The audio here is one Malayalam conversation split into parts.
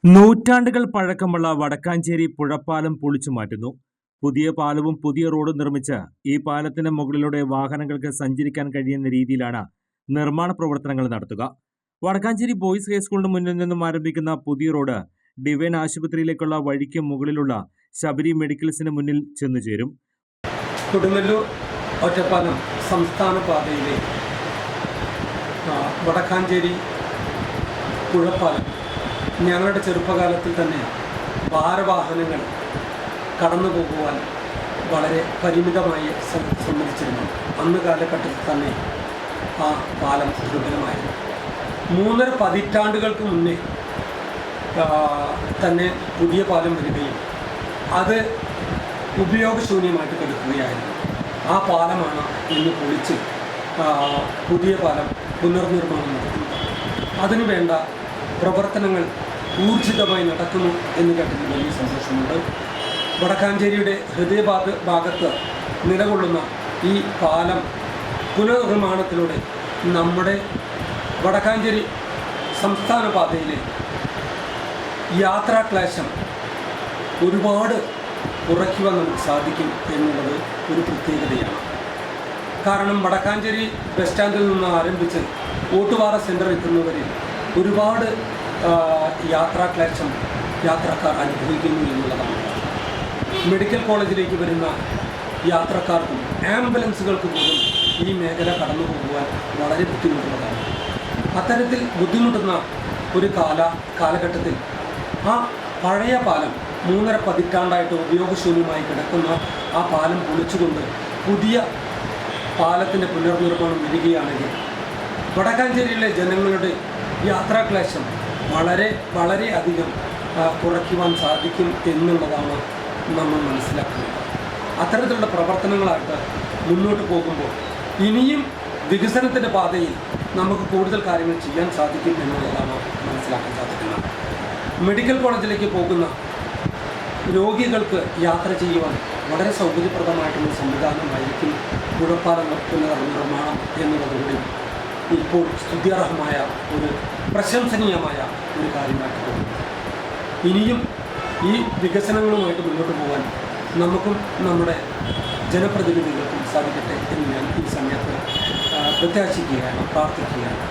നൂറ്റാണ്ടുകൾ പഴക്കമുള്ള വടക്കാഞ്ചേരി പുഴപ്പാലം പൊളിച്ചു മാറ്റുന്നു. പുതിയ പാലവും പുതിയ റോഡും നിർമ്മിച്ച് ഈ പാലത്തിന് മുകളിലൂടെ വാഹനങ്ങൾക്ക് സഞ്ചരിക്കാൻ കഴിയുന്ന രീതിയിലാണ് നിർമ്മാണ പ്രവർത്തനങ്ങൾ നടത്തുക. വടക്കാഞ്ചേരി ബോയ്സ് ഹൈസ്കൂളിന് മുന്നിൽ നിന്നും ആരംഭിക്കുന്ന പുതിയ റോഡ് ഡിവൈൻ ആശുപത്രിയിലേക്കുള്ള വഴിക്ക് മുകളിലുള്ള ശബരി മെഡിക്കൽസിന് മുന്നിൽ ചെന്നുചേരും. കൊടുങ്ങല്ലൂർ ഒറ്റപ്പാലം സംസ്ഥാന പാതയിലെ വടക്കാഞ്ചേരി പുഴപ്പാലം ഞങ്ങളുടെ ചെറുപ്പകാലത്തിൽ തന്നെ ഭാരവാഹനങ്ങൾ കടന്നു പോകുവാൻ വളരെ പരിമിതമായി സമ്മതിച്ചിരുന്നു. അന്ന് കാലഘട്ടത്തിൽ തന്നെ ആ പാലം ദുർബലമായിരുന്നു. 3.5 പതിറ്റാണ്ടുകൾക്ക് മുന്നേ തന്നെ പുതിയ പാലം വരികയും അത് ഉപയോഗശൂന്യമായിട്ട് കിടക്കുകയായിരുന്നു. ആ പാലമാണ് ഇന്ന് പൊളിച്ച് പുതിയ പാലം പുനർനിർമ്മാണം നടത്തുന്നത്. അതിനുവേണ്ട പ്രവർത്തനങ്ങൾ ഊർജിതമായി നടക്കുന്നു എന്ന് കേട്ടതിൽ വലിയ സന്തോഷമുണ്ട്. വടക്കാഞ്ചേരിയുടെ ഭാഗത്ത് നിലകൊള്ളുന്ന ഈ പാലം പുനർനിർമ്മാണത്തിലൂടെ നമ്മുടെ വടക്കാഞ്ചേരി സംസ്ഥാന പാതയിലെ യാത്രാക്ലേശം ഒരുപാട് കുറയ്ക്കുവാൻ നമുക്ക് സാധിക്കും എന്നുള്ളത് ഒരു പ്രത്യേകതയാണ്. കാരണം വടക്കാഞ്ചേരി ബസ് സ്റ്റാൻഡിൽ നിന്ന് ആരംഭിച്ച് ഓട്ടുപാറ സെൻറ്റർ എത്തുന്നവരിൽ ഒരുപാട് യാത്രാക്ലേശം യാത്രക്കാർ അനുഭവിക്കുന്നു എന്നുള്ളതാണ്. മെഡിക്കൽ കോളേജിലേക്ക് വരുന്ന യാത്രക്കാർക്കും ആംബുലൻസുകൾക്ക് പോലും ഈ മേഖല കടന്നു പോകുവാൻ വളരെ ബുദ്ധിമുട്ടുള്ളതാണ്. അത്തരത്തിൽ ബുദ്ധിമുട്ടുന്ന ഒരു കാലഘട്ടത്തിൽ ആ പഴയ പാലം 3.5 പതിറ്റാണ്ടായിട്ട് ഉപയോഗശൂന്യമായി കിടക്കുന്ന ആ പാലം പൊളിച്ചുകൊണ്ട് പുതിയ പാലത്തിൻ്റെ പുനർനിർമ്മാണം വരികയാണെങ്കിൽ വടക്കാഞ്ചേരിയിലെ ജനങ്ങളുടെ യാത്രാക്ലേശം വളരെ അധികം കുറയ്ക്കുവാൻ സാധിക്കും എന്നുള്ളതാണ് നമ്മൾ മനസ്സിലാക്കുന്നത്. അത്തരത്തിലുള്ള പ്രവർത്തനങ്ങളായിട്ട് മുന്നോട്ട് പോകുമ്പോൾ ഇനിയും വികസനത്തിൻ്റെ പാതയിൽ നമുക്ക് കൂടുതൽ കാര്യങ്ങൾ ചെയ്യാൻ സാധിക്കും എന്നുള്ളതാണ് മനസ്സിലാക്കാൻ സാധിക്കുന്നത്. മെഡിക്കൽ കോളേജിലേക്ക് പോകുന്ന രോഗികൾക്ക് യാത്ര ചെയ്യുവാൻ വളരെ സൗകര്യപ്രദമായിട്ടുള്ള സംവിധാനമായിരിക്കും പുഴപ്പാലം പുനർനിർമ്മാണം എന്നുള്ളതുകൂടി ഇപ്പോൾ സ്തുത്യർഹമായ ഒരു പ്രശംസനീയമായ ഒരു കാര്യമായിട്ട് തോന്നുന്നു. ഇനിയും ഈ വികസനങ്ങളുമായിട്ട് മുന്നോട്ട് പോകാൻ നമുക്കും നമ്മുടെ ജനപ്രതിനിധികൾക്കും സാധിക്കട്ടെ എന്ന് ഞാൻ ഈ സമയത്ത് പ്രത്യാശിക്കുകയാണ്, പ്രാർത്ഥിക്കുകയാണ്.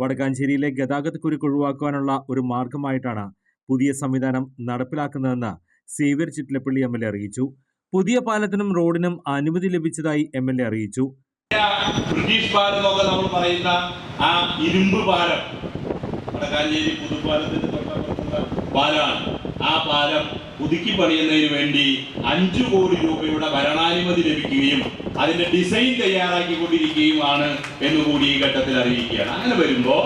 വടക്കാഞ്ചേരിയിലെ ഗതാഗതക്കുരുക്ക് ഒഴിവാക്കുവാനുള്ള ഒരു മാർഗമായിട്ടാണ് പുതിയ സംവിധാനം നടപ്പിലാക്കുന്നതെന്ന് സേവ്യർ ചിറ്റലപ്പള്ളി MLA അറിയിച്ചു. പുതിയ പാലത്തിനും റോഡിനും അനുമതി ലഭിച്ചതായി MLA അറിയിച്ചു. ബ്രിട്ടീഷ് പാലം എന്നൊക്കെ നമ്മൾ പറയുന്ന ആ ഇരുമ്പ് പാലം വടക്കാഞ്ചേരി പുതുപ്പാലത്തിന് തൊട്ടപ്പുറത്തുള്ള പാലമാണ്. ആ പാലം പുതുക്കി പണിയുന്നതിന് വേണ്ടി 5 കോടി രൂപയുടെ ഭരണാനുമതി ലഭിക്കുകയും അതിന്റെ ഡിസൈൻ തയ്യാറാക്കിക്കൊണ്ടിരിക്കുകയുമാണ് എന്നുകൂടി ഈ ഘട്ടത്തിൽ അറിയിക്കുകയാണ്. അങ്ങനെ വരുമ്പോൾ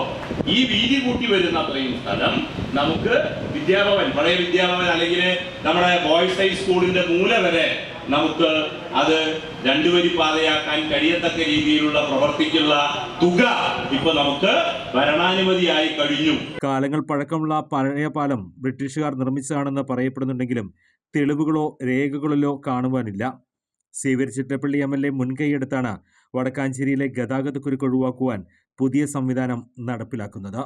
ഈ വീതി കൂട്ടി വരുന്ന അത്രയും സ്ഥലം നമുക്ക് വിദ്യാഭവൻ, പഴയ വിദ്യാഭവൻ അല്ലെങ്കിൽ നമ്മുടെ ബോയ്സ് ഹൈസ്കൂളിന്റെ മൂല വരെ നമുക്ക് അത് 2 വരി പാതയാക്കാൻ കഴിയത്തക്ക രീതിയിലുള്ള പ്രവർത്തിക്കുള്ള തുക ഇപ്പൊ നമുക്ക് ഭരണാനുമതിയായി കഴിഞ്ഞു. കാലങ്ങൾ പഴക്കമുള്ള പഴയ പാലം ബ്രിട്ടീഷുകാർ നിർമ്മിച്ചതാണെന്ന് പറയപ്പെടുന്നുണ്ടെങ്കിലും തെളിവുകളോ രേഖകളിലോ കാണുവാനില്ല. സേവ്യർ ചിറ്റലപ്പള്ളി MLA മുൻകൈയെടുത്താണ് വടക്കാഞ്ചേരിയിലെ ഗതാഗതക്കുരുക്ക് ഒഴിവാക്കുവാൻ പുതിയ സംവിധാനം നടപ്പിലാക്കുന്നത്.